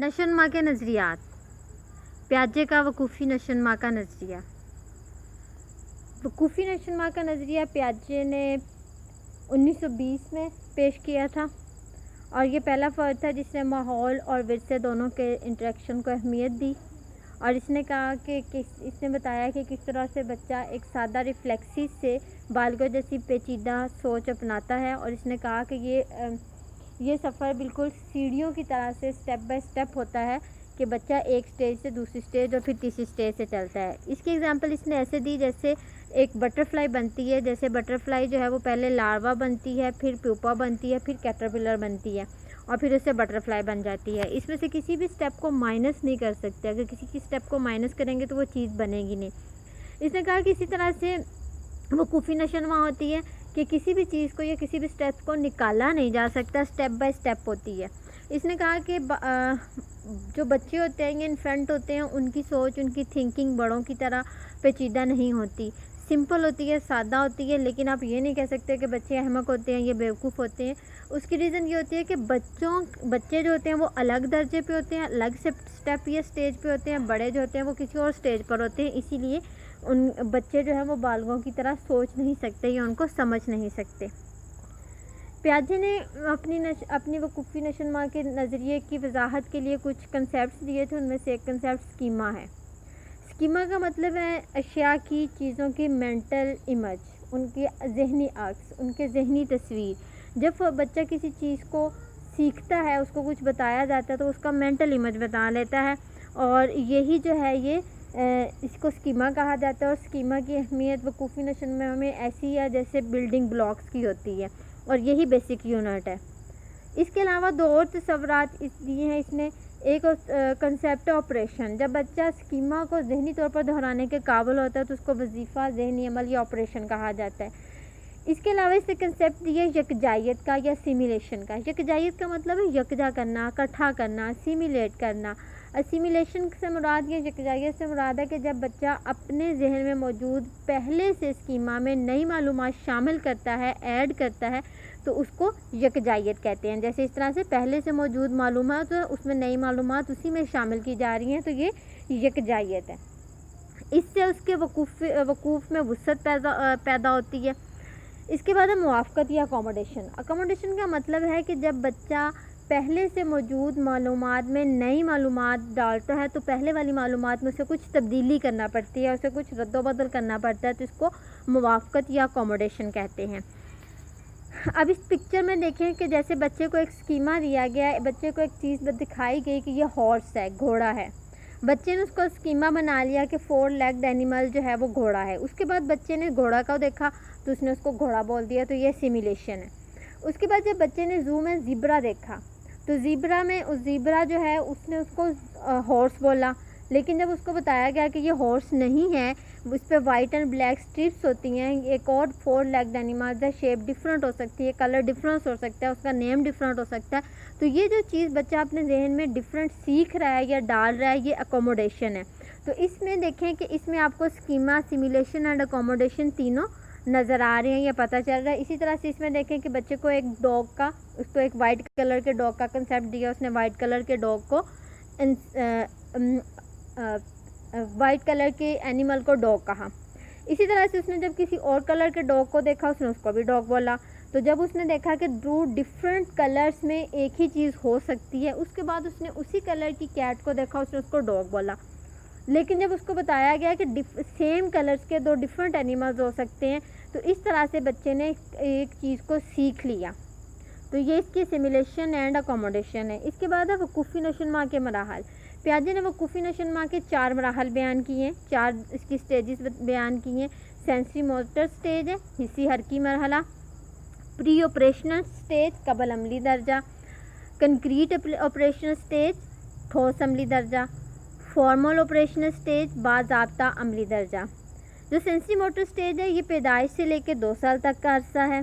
نشوونما کے نظریات. پیاجے کا وقوفی نشوونما کا نظریہ. وقوفی نشوونما کا نظریہ پیاجے نے 1920 میں پیش کیا تھا اور یہ پہلا فرد تھا جس نے ماحول اور ورثے دونوں کے انٹریکشن کو اہمیت دی. اور اس نے کہا کہ اس نے بتایا کہ کس طرح سے بچہ ایک سادہ ریفلیکسز سے بالغوں جیسی پیچیدہ سوچ اپناتا ہے. اور اس نے کہا کہ یہ سفر بالکل سیڑھیوں کی طرح سے سٹیپ بائی سٹیپ ہوتا ہے کہ بچہ ایک سٹیج سے دوسری سٹیج اور پھر تیسری سٹیج سے چلتا ہے. اس کی ایگزامپل اس نے ایسے دی جیسے ایک بٹر فلائی بنتی ہے. جیسے بٹر فلائی جو ہے وہ پہلے لاروا بنتی ہے, پھر پیوپا بنتی ہے, پھر کیٹرپلر بنتی ہے اور پھر اس سے بٹر فلائی بن جاتی ہے. اس میں سے کسی بھی سٹیپ کو مائنس نہیں کر سکتے. اگر کسی کی سٹیپ کو مائنس کریں گے تو وہ چیز بنے گی نہیں. اس نے کہا کہ اسی طرح سے وقوفی نشوونما ہوتی ہے کہ کسی بھی چیز کو یا کسی بھی سٹیپ کو نکالا نہیں جا سکتا, سٹیپ بائی سٹیپ ہوتی ہے. اس نے کہا کہ جو بچے ہوتے ہیں یا انفینٹ ہوتے ہیں ان کی سوچ, ان کی تھنکنگ بڑوں کی طرح پیچیدہ نہیں ہوتی, سمپل ہوتی ہے, سادہ ہوتی ہے. لیکن آپ یہ نہیں کہہ سکتے کہ بچے احمق ہوتے ہیں یا بیوقوف ہوتے ہیں. اس کی ریزن یہ ہوتی ہے کہ بچے جو ہوتے ہیں وہ الگ درجے پہ ہوتے ہیں, الگ سٹیپ یا سٹیج پہ ہوتے ہیں. بڑے جو ہوتے ہیں وہ کسی اور سٹیج پر ہوتے ہیں. اسی لیے ان بچے جو ہیں وہ بالغوں کی طرح سوچ نہیں سکتے یا ان کو سمجھ نہیں سکتے. پیاجے نے اپنی وقوفی نشوونما کے نظریے کی وضاحت کے لیے کچھ کنسیپٹس دیے تھے. ان میں سے ایک کنسیپٹ اسکیما ہے. اسکیما کا مطلب ہے اشیاء کی, چیزوں کی مینٹل امیج, ان کی ذہنی عکس, ان کے ذہنی تصویر. جب بچہ کسی چیز کو سیکھتا ہے, اس کو کچھ بتایا جاتا ہے تو اس کا مینٹل امیج بتا لیتا ہے اور یہی جو ہے یہ اس کو اسکیما کہا جاتا ہے. اور اسکیما کی اہمیت وقوفی نشوونما میں ایسی ہے جیسے بلڈنگ بلاکس کی ہوتی ہے اور یہی بیسک یونٹ ہے. اس کے علاوہ دو اور تصورات دیے ہیں اس نے. ایک کنسیپٹ آپریشن. جب بچہ اسکیما کو ذہنی طور پر دہرانے کے قابل ہوتا ہے تو اس کو وظیفہ, ذہنی عمل یا آپریشن کہا جاتا ہے. اس کے علاوہ اس نے کنسیپٹ دیا یکجائیت کا یا سیمیلیشن کا. یکجائیت کا مطلب ہے یکجا کرنا, اکٹھا کرنا, سیمیلیٹ کرنا. اسیمیلیشن سے مراد یا یکجائیت سے مراد ہے کہ جب بچہ اپنے ذہن میں موجود پہلے سے اسکیما میں نئی معلومات شامل کرتا ہے, ایڈ کرتا ہے تو اس کو یکجائیت کہتے ہیں. جیسے اس طرح سے پہلے سے موجود معلومات اس میں نئی معلومات اسی میں شامل کی جا رہی ہیں تو یہ یکجائیت ہے. اس سے اس کے وقوف میں وسعت پیدا ہوتی ہے. اس کے بعد ہے موافقت یا اکوموڈیشن. اکوموڈیشن کا مطلب ہے کہ جب بچہ پہلے سے موجود معلومات میں نئی معلومات ڈالتا ہے تو پہلے والی معلومات میں اسے کچھ تبدیلی کرنا پڑتی ہے, اسے کچھ رد و بدل کرنا پڑتا ہے تو اس کو موافقت یا اکوموڈیشن کہتے ہیں. اب اس پکچر میں دیکھیں کہ جیسے بچے کو ایک اسکیما دیا گیا ہے, بچے کو ایک چیز دکھائی گئی کہ یہ ہارس ہے, گھوڑا ہے. بچے نے اس کو اسکیما بنا لیا کہ 4 لیگڈ اینیمل جو ہے وہ گھوڑا ہے. اس کے بعد بچے نے گھوڑا کو دیکھا تو اس نے اس کو گھوڑا بول دیا تو یہ سیمیلیشن ہے. اس کے بعد جب بچے نے زو میں زیبرا دیکھا تو زیبرا جو ہے اس نے اس کو ہارس بولا. لیکن جب اس کو بتایا گیا کہ یہ ہارس نہیں ہے, اس پہ وائٹ اینڈ بلیک اسٹرپس ہوتی ہیں, ایک اور 4 لیگڈ اینیمل ہے, شیپ ڈفرینٹ ہو سکتی ہے, کلر ڈفرینس ہو سکتا ہے, اس کا نیم ڈفرینٹ ہو سکتا ہے. تو یہ جو چیز بچہ اپنے ذہن میں ڈفرینٹ سیکھ رہا ہے یا ڈال رہا ہے یہ اکوموڈیشن ہے. تو اس میں دیکھیں کہ اس میں آپ کو اسکیما, سیمیلیشن اینڈ اکوموڈیشن تینوں نظر آ رہے ہیں, یہ پتہ چل رہا ہے. اسی طرح سے اس میں دیکھیں کہ بچے کو ایک ڈاگ کا, اس کو ایک وائٹ کلر کے ڈاگ کا کنسیپٹ دیا. اس نے وائٹ کلر کے ڈاگ کو وائٹ کلر کے اینیمل کو ڈاگ کہا. اسی طرح سے اس نے جب کسی اور کلر کے ڈاگ کو دیکھا اس نے اس کو بھی ڈاگ بولا. تو جب اس نے دیکھا کہ 2 ڈفرینٹ کلرز میں ایک ہی چیز ہو سکتی ہے, اس کے بعد اس نے اسی کلر کی کیٹ کو دیکھا, اس نے اس کو ڈاگ بولا. لیکن جب اس کو بتایا گیا کہ سیم کلرز کے 2 ڈفرینٹ اینیملز ہو سکتے ہیں تو اس طرح سے بچے نے ایک چیز کو سیکھ لیا. تو یہ اس کی سیمیلیشن اینڈ اکوموڈیشن ہے. اس کے بعد ہے وقوفی نشوونما کے مراحل. پیاجے نے وقوفی نشوونما کے 4 مراحل بیان کیے ہیں, 4 اس کی سٹیجز بیان کی ہیں. سینسری موٹر سٹیج ہے, حسی حرکی مرحلہ, پری آپریشنل سٹیج قبل عملی درجہ, کنکریٹ آپریشنل سٹیج ٹھوس عملی درجہ, فارمل آپریشنل سٹیج باضابطہ عملی درجہ. جو سینسری موٹر سٹیج ہے یہ پیدائش سے لے کے 2 سال تک کا عرصہ ہے.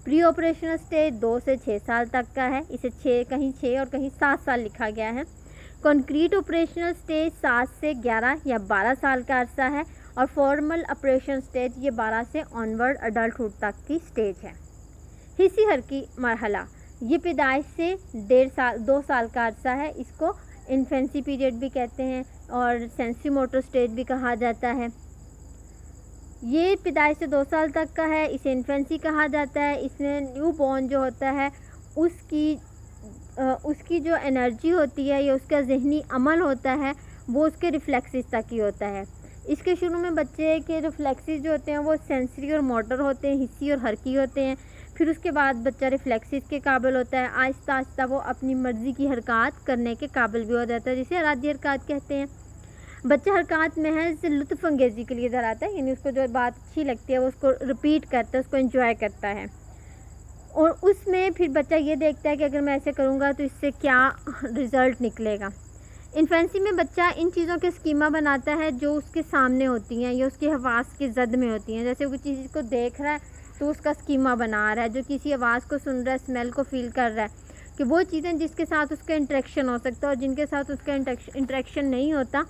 پری آپریشنل سٹیج 2 سے 6 سال تک کا ہے, اسے کہیں 6 اور کہیں 7 سال لکھا گیا ہے. کنکریٹ آپریشنل سٹیج 7 سے 11 یا 12 سال کا عرصہ ہے اور فارمل آپریشن سٹیج یہ 12 سے آنورڈ اڈلٹہوڈ تک کی سٹیج ہے. حسی حرکی مرحلہ یہ پیدائش سے 2 سال کا عرصہ ہے, اس کو انفینسی پیریڈ بھی کہتے ہیں اور سینسری موٹر اسٹیج بھی کہا جاتا ہے. یہ پیدائش سے 2 سال تک کا ہے, اسے انفینسی کہا جاتا ہے. اس میں نیو بورن جو ہوتا ہے اس کی جو انرجی ہوتی ہے یا اس کا ذہنی عمل ہوتا ہے وہ اس کے ریفلیکسز تک ہی ہوتا ہے. اس کے شروع میں بچے کے ریفلیکسز جو ہوتے ہیں وہ سینسری اور موٹر ہوتے ہیں, حسی اور حرکی ہوتے ہیں. پھر اس کے بعد بچہ ریفلیکسز کے قابل ہوتا ہے. آہستہ آہستہ وہ اپنی مرضی کی حرکات کرنے کے قابل بھی ہو جاتا ہے, جسے ارادی حرکات کہتے ہیں. بچہ حرکات محض لطف انگیزی کے لیے دہراتا ہے, یعنی اس کو جو بات اچھی لگتی ہے وہ اس کو ریپیٹ کرتا ہے, اس کو انجوائے کرتا ہے. اور اس میں پھر بچہ یہ دیکھتا ہے کہ اگر میں ایسے کروں گا تو اس سے کیا رزلٹ نکلے گا. انفینسی میں بچہ ان چیزوں کے اسکیما بناتا ہے جو اس کے سامنے ہوتی ہیں یا اس کے حواس کی زد میں ہوتی ہیں. جیسے وہ چیز کو دیکھ رہا ہے تو اس کا اسکیما بنا رہا ہے, جو کسی آواز کو سن رہا ہے, اسمیل کو فیل کر رہا ہے, کہ وہ چیزیں جس کے ساتھ اس کا انٹریکشن ہو سکتا ہے اور جن کے ساتھ اس کا انٹریکشن نہیں ہوتا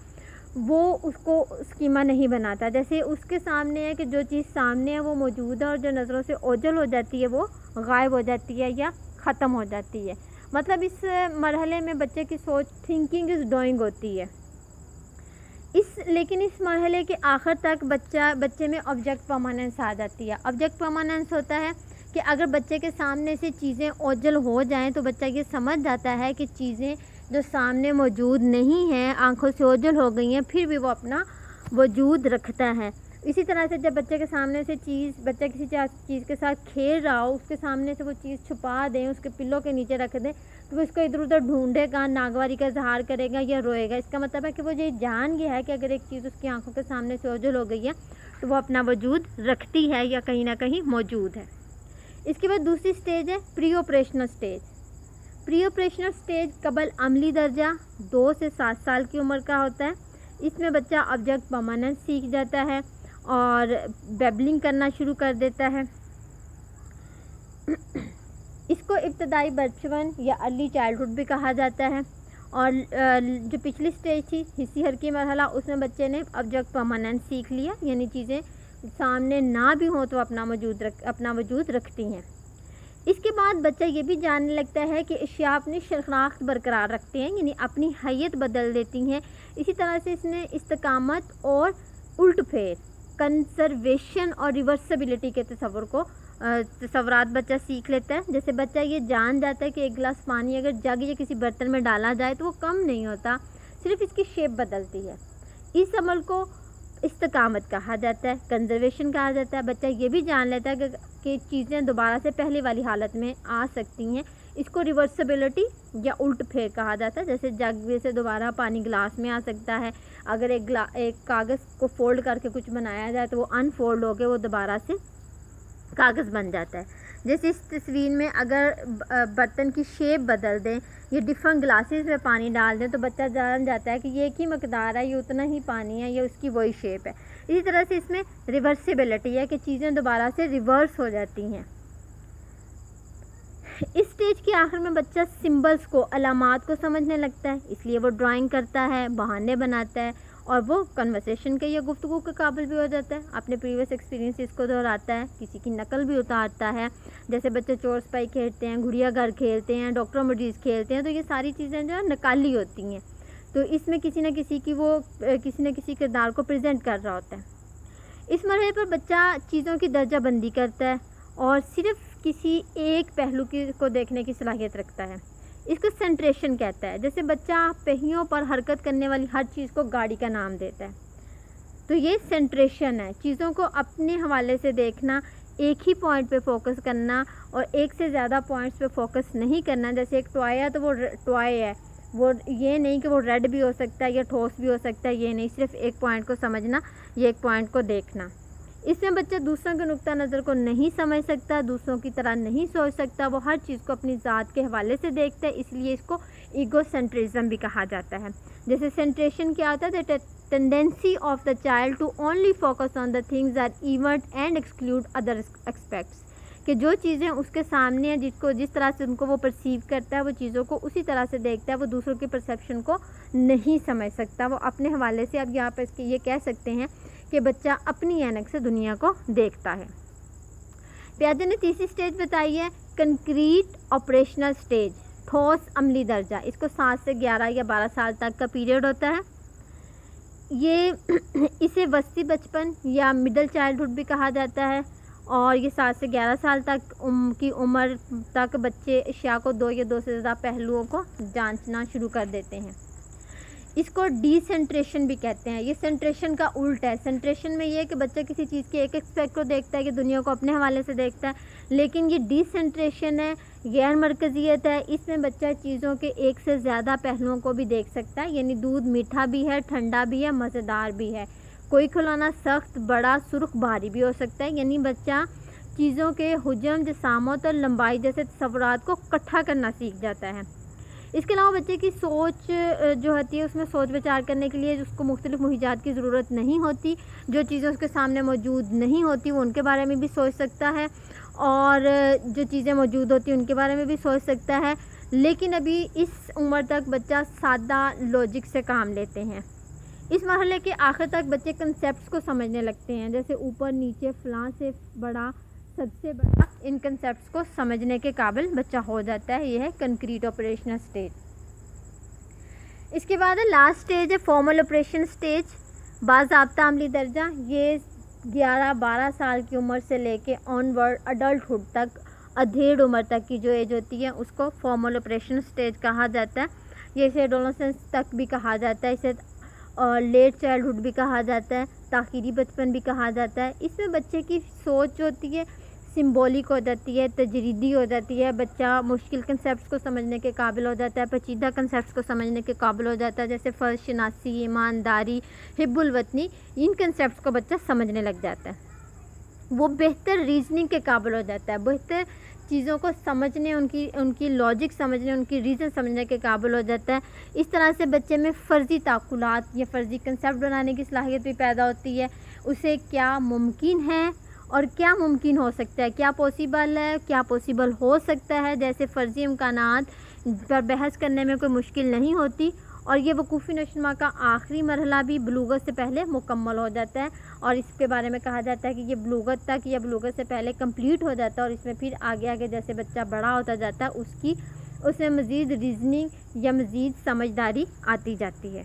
وہ اس کو اسکیما نہیں بناتا. جیسے اس کے سامنے ہے کہ جو چیز سامنے ہے وہ موجود ہے اور جو نظروں سے اوجھل ہو جاتی ہے وہ غائب ہو جاتی ہے یا ختم ہو جاتی ہے. مطلب اس مرحلے میں بچے کی سوچ تھنکنگ از ڈوئنگ ہوتی ہے. لیکن اس مرحلے کے آخر تک بچے میں آبجیکٹ پرماننس آ جاتی ہے. آبجیکٹ پرماننس ہوتا ہے کہ اگر بچے کے سامنے سے چیزیں اوجھل ہو جائیں تو بچہ یہ سمجھ جاتا ہے کہ چیزیں جو سامنے موجود نہیں ہیں, آنکھوں سے اوجھل ہو گئی ہیں, پھر بھی وہ اپنا وجود رکھتا ہے. اسی طرح سے جب بچے کے سامنے سے بچہ کسی چیز کے ساتھ کھیل رہا ہو, اس کے سامنے سے وہ چیز چھپا دیں, اس کے پلوں کے نیچے رکھ دیں, تو وہ اس کو ادھر ادھر ڈھونڈے گا, ناگواری کا اظہار کرے گا یا روئے گا. اس کا مطلب ہے کہ وہ یہ جان گیا ہے کہ اگر ایک چیز اس کی آنکھوں کے سامنے سے اوجھل ہو گئی ہے تو وہ اپنا وجود رکھتی ہے یا کہیں نہ کہیں موجود ہے. اس کے بعد دوسری سٹیج ہے pre operational stage. Pre operational stage قبل عملی درجہ 2 سے 7 سال کی عمر کا ہوتا ہے. اس میں بچہ آبجیکٹ پرماننس سیکھ جاتا ہے اور بیبلنگ کرنا شروع کر دیتا ہے. اس کو ابتدائی بچپن یا ارلی چائلڈہڈ بھی کہا جاتا ہے. اور جو پچھلی سٹیج تھی حسی حرکی مرحلہ, اس میں بچے نے آبجیکٹ پرماننس سیکھ لیا, یعنی چیزیں سامنے نہ بھی ہوں تو اپنا وجود رکھتی ہیں. اس کے بعد بچہ یہ بھی جاننے لگتا ہے کہ اشیاء اپنی شناخت برقرار رکھتے ہیں, یعنی اپنی حیت بدل دیتی ہیں. اسی طرح سے اس نے استقامت اور الٹ پھیر, کنزرویشن اور ریورسبلٹی کے تصورات بچہ سیکھ لیتا ہے. جیسے بچہ یہ جان جاتا ہے کہ ایک گلاس پانی اگر جگ یا کسی برتن میں ڈالا جائے تو وہ کم نہیں ہوتا, صرف اس کی شیپ بدلتی ہے. اس عمل کو استقامت کہا جاتا ہے, کنزرویشن کہا جاتا ہے. بچہ یہ بھی جان لیتا ہے کہ چیزیں دوبارہ سے پہلے والی حالت میں آ سکتی ہیں. اس کو ریورسبلٹی یا الٹ پھیر کہا جاتا ہے. جیسے جگ سے دوبارہ پانی گلاس میں آ سکتا ہے. اگر ایک کاغذ کو فولڈ کر کے کچھ بنایا جائے تو وہ انفولڈ ہو کے وہ دوبارہ سے کاغذ بن جاتا ہے. جیسے اس تصویر میں اگر برتن کی شیپ بدل دیں یا ڈفرنٹ گلاسز میں پانی ڈال دیں تو بچہ جان جاتا ہے کہ یہ ایک ہی مقدار ہے, یہ اتنا ہی پانی ہے, یا اس کی وہی شیپ ہے. اسی طرح سے اس میں ریورسبلٹی ہے کہ چیزیں دوبارہ سے ریورس ہو جاتی ہیں. اس سٹیج کے آخر میں بچہ سمبلز کو, علامات کو سمجھنے لگتا ہے, اس لیے وہ ڈرائنگ کرتا ہے, بہانے بناتا ہے اور وہ کنورسیشن کے یا گفتگو کے قابل بھی ہو جاتا ہے. اپنے پریویس ایکسپیرینسز کو دہراتا ہے, کسی کی نقل بھی اتارتا ہے. جیسے بچے چور سپائی کھیلتے ہیں, گڑیا گھر کھیلتے ہیں, ڈاکٹر مریض کھیلتے ہیں, تو یہ ساری چیزیں جو ہے نقالی ہوتی ہیں. تو اس میں کسی نہ کسی کردار کو پریزنٹ کر رہا ہوتا ہے. اس مرحلے پر بچہ چیزوں کی درجہ بندی کرتا ہے اور صرف کسی ایک پہلو کو دیکھنے کی صلاحیت رکھتا ہے. اس کو سینٹریشن کہتا ہے. جیسے بچہ پہیوں پر حرکت کرنے والی ہر چیز کو گاڑی کا نام دیتا ہے. تو یہ سینٹریشن ہے, چیزوں کو اپنے حوالے سے دیکھنا, ایک ہی پوائنٹ پہ فوکس کرنا اور ایک سے زیادہ پوائنٹس پہ فوکس نہیں کرنا. جیسے ایک ٹوائے ہے تو وہ ٹوائے ہے, وہ یہ نہیں کہ وہ ریڈ بھی ہو سکتا ہے یا ٹھوس بھی ہو سکتا ہے, یہ نہیں, صرف ایک پوائنٹ کو سمجھنا, یہ ایک پوائنٹ کو دیکھنا. اس میں بچہ دوسروں کے نقطہ نظر کو نہیں سمجھ سکتا, دوسروں کی طرح نہیں سوچ سکتا, وہ ہر چیز کو اپنی ذات کے حوالے سے دیکھتا ہے. اس لیے اس کو ایگو سینٹرزم بھی کہا جاتا ہے. جیسے سینٹریشن کیا ہوتا ہے, tendency of the child to only focus on the things are event and exclude other aspects, کہ جو چیزیں اس کے سامنے ہیں, جس طرح سے ان کو وہ پرسیو کرتا ہے, وہ چیزوں کو اسی طرح سے دیکھتا ہے, وہ دوسروں کی پرسیپشن کو نہیں سمجھ سکتا, وہ اپنے حوالے سے. اب یہاں پہ اس کے یہ کہہ سکتے ہیں کہ بچہ اپنی اینک سے دنیا کو دیکھتا ہے. پیاجے نے تیسری سٹیج بتائی ہے کنکریٹ آپریشنل سٹیج. ٹھوس عملی درجہ، اس کو 7 سے 11 یا 12 سال تک کا پیریڈ ہوتا ہے. یہ اسے وسطی بچپن یا مڈل چائلڈہڈ بھی کہا جاتا ہے، اور یہ 7 سے 11 سال تک کی عمر تک بچے اشیاء کو 2 یا 2 سے زیادہ پہلوؤں کو جانچنا شروع کر دیتے ہیں. اس کو ڈی سینٹریشن بھی کہتے ہیں. یہ سینٹریشن کا الٹ ہے. سینٹریشن میں یہ ہے کہ بچہ کسی چیز کے ایک اسپیکٹ کو دیکھتا ہے کہ دنیا کو اپنے حوالے سے دیکھتا ہے، لیکن یہ ڈی سینٹریشن ہے، غیر مرکزیت ہے. اس میں بچہ چیزوں کے ایک سے زیادہ پہلوؤں کو بھی دیکھ سکتا ہے، یعنی دودھ میٹھا بھی ہے، ٹھنڈا بھی ہے، مزیدار بھی ہے. کوئی کھلونا سخت، بڑا، سرخ، بھاری بھی ہو سکتا ہے. یعنی بچہ چیزوں کے حجم، جسامت اور لمبائی جیسے تصورات کو اکٹھا کرنا سیکھ جاتا ہے. اس کے علاوہ بچے کی سوچ جو ہوتی ہے، اس میں سوچ بچار کرنے کے لیے اس کو مختلف مہیجات کی ضرورت نہیں ہوتی. جو چیزیں اس کے سامنے موجود نہیں ہوتی وہ ان کے بارے میں بھی سوچ سکتا ہے، اور جو چیزیں موجود ہوتی ہیں ان کے بارے میں بھی سوچ سکتا ہے. لیکن ابھی اس عمر تک بچہ سادہ لوجک سے کام لیتے ہیں. اس مرحلے کے آخر تک بچے کنسیپٹس کو سمجھنے لگتے ہیں، جیسے اوپر، نیچے، فلاں سے بڑا، سب سے بڑا. ان کنسیپٹس کو سمجھنے کے قابل بچہ ہو جاتا ہے. یہ ہے کنکریٹ آپریشنل اسٹیج. اس کے بعد لاسٹ اسٹیج ہے فارمل آپریشن اسٹیج، باضابطہ عملی درجہ. یہ 11-12 سال کی عمر سے لے کے آن ورڈ ایڈلٹہڈ تک، ادھیڑ عمر تک کی جو ایج ہوتی ہے اس کو فارمل آپریشن اسٹیج کہا جاتا ہے. یہ اسے ایڈولسنس تک بھی کہا جاتا ہے، اسے لیٹ چائلڈہڈ بھی کہا جاتا ہے، تاخیری بچپن بھی کہا جاتا ہے. اس میں بچے کی سوچ جو ہوتی ہے سمبولک ہو جاتی ہے، تجریدی ہو جاتی ہے. بچہ مشکل کنسیپٹس کو سمجھنے کے قابل ہو جاتا ہے، پیچیدہ کنسیپٹس کو سمجھنے کے قابل ہو جاتا ہے، جیسے فرض شناسی، ایمانداری، حب الوطنی. ان کنسیپٹس کو بچہ سمجھنے لگ جاتا ہے. وہ بہتر ریزننگ کے قابل ہو جاتا ہے، بہتر چیزوں کو سمجھنے، ان کی لاجک سمجھنے، ان کی ریزن سمجھنے کے قابل ہو جاتا ہے. اس طرح سے بچے میں فرضی تعقلات یا فرضی کنسیپٹ بنانے کی صلاحیت بھی پیدا ہوتی ہے. اسے کیا ممکن ہے اور کیا ممکن ہو سکتا ہے، کیا پاسبل ہے، کیا پاسبل ہو سکتا ہے، جیسے فرضی امکانات پر بحث کرنے میں کوئی مشکل نہیں ہوتی. اور یہ وقوفی نشوونما کا آخری مرحلہ بھی بلوغت سے پہلے مکمل ہو جاتا ہے، اور اس کے بارے میں کہا جاتا ہے کہ یہ بلوغت تک یا بلوغت سے پہلے کمپلیٹ ہو جاتا ہے. اور اس میں پھر آگے آگے جیسے بچہ بڑا ہوتا جاتا ہے اس میں مزید ریزننگ یا مزید سمجھداری آتی جاتی ہے.